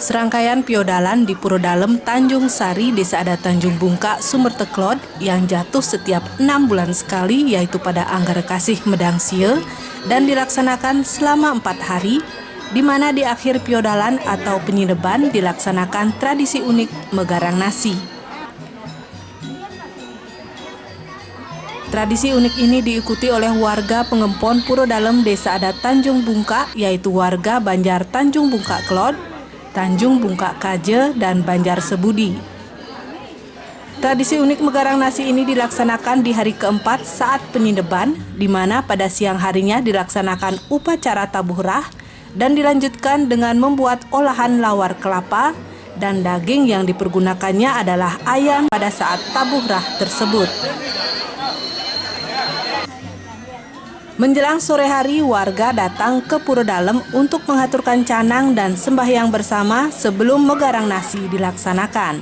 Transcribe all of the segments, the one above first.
Serangkaian piodalan di Puro Dalem, Tanjung Sari, Desa Adat Tanjung Bungka, Sumber Teklod yang jatuh setiap 6 bulan sekali, yaitu pada Anggara Kasih Medang Sie, dan dilaksanakan selama 4 hari, di mana di akhir piodalan atau penyineban dilaksanakan tradisi unik megarang nasi. Tradisi unik ini diikuti oleh warga Pengempon Puro Dalem, Desa Adat Tanjung Bungka, yaitu warga Banjar Tanjung Bungka Klod, Tanjung Bungka Kaje, dan Banjar Sebudi. Tradisi unik megarang nasi ini dilaksanakan di hari keempat saat penyineban, di mana pada siang harinya dilaksanakan upacara tabuhrah dan dilanjutkan dengan membuat olahan lawar kelapa, dan daging yang dipergunakannya adalah ayam pada saat tabuhrah tersebut. Menjelang sore hari, warga datang ke Puro Dalem untuk mengaturkan canang dan sembahyang bersama sebelum megarang nasi dilaksanakan.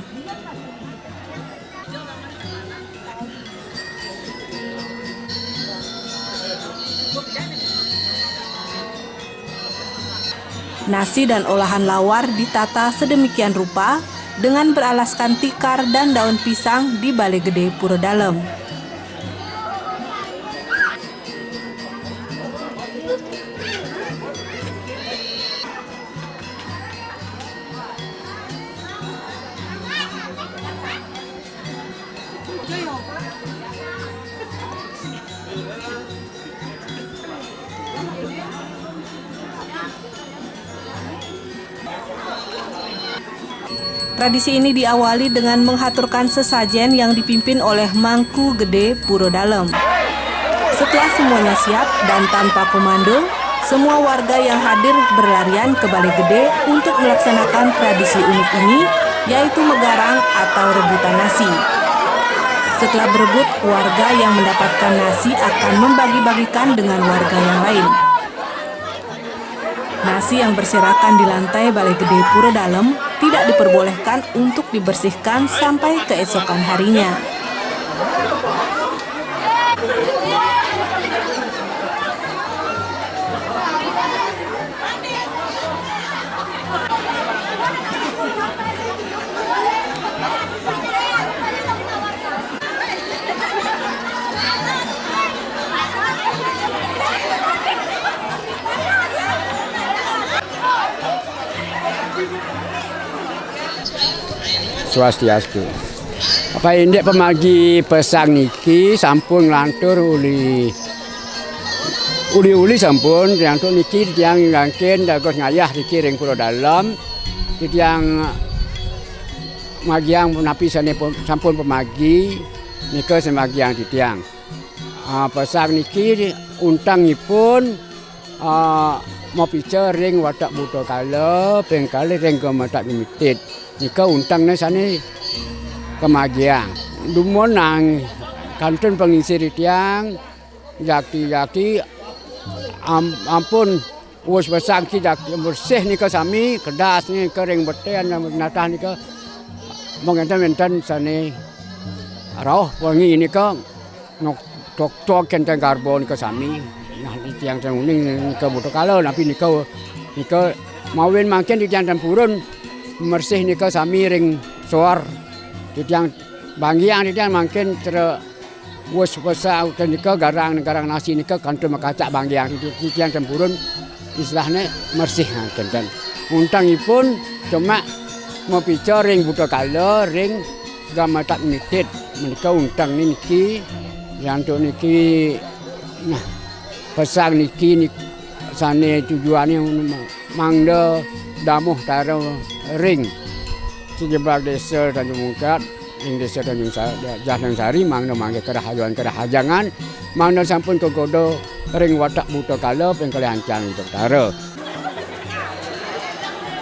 Nasi dan olahan lawar ditata sedemikian rupa dengan beralaskan tikar dan daun pisang di Balai Gede Puro Dalem. Tradisi ini diawali dengan menghaturkan sesajen yang dipimpin oleh Mangku Gede Puro Dalem. Setelah semuanya siap dan tanpa komando, semua warga yang hadir berlarian ke Balai Gede untuk melaksanakan tradisi unik ini, yaitu megarang atau rebutan nasi. Setelah berebut, warga yang mendapatkan nasi akan membagi-bagikan dengan warga yang lain. Nasi yang berserakan di lantai Balai Gede Puro Dalem tidak diperbolehkan untuk dibersihkan sampai keesokan harinya. Swastiastu. Apa indek pemagi pesang niki sampun nglantur uli sampun nglantur niki tiang ngangken dagos ngayah niki ring Puro Dalem. Tiang magiang napi sane sampun pemagi nika semagiang titiang. Pesang niki untangipun mau pice ring watak buto kala pengkali ring gematak limited. Nika untangnya sana kemagiang. Dumonang kantun pengisi tiang jaki ampun us besang ki jaki bersih nika sami kedas ni kering beten natah nika mengenten sana rauh wangi nika nok tok kenteng karbon nika sami. Nah tiang tenuning nika butuh kalau tapi nika mawin mangken di tiang tempurun mersih nika sami ring soar tiang bangiang tiang mangken tere wes pesa nika garang nasi nika kantu makacak bangiang tiang tempurun istilahnya mersih kan untangipun cuma mau pica ring buta kala ring gamatak mitit menika untang niki yang tu niki nah pesang niki sane tujuannya mangda damuh taro ring sejebak desa Tanjung Bungka ing desa Tanjung Sari mangda mangke kerahajangan mangda sampun kegodo ring watak buta kala pengkali ancang taro.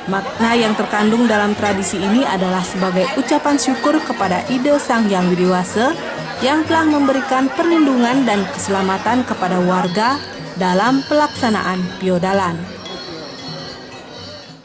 Makna yang terkandung dalam tradisi ini adalah sebagai ucapan syukur kepada Ide Sang Hyang Widiwasa yang telah memberikan perlindungan dan keselamatan kepada warga dalam pelaksanaan piodalan.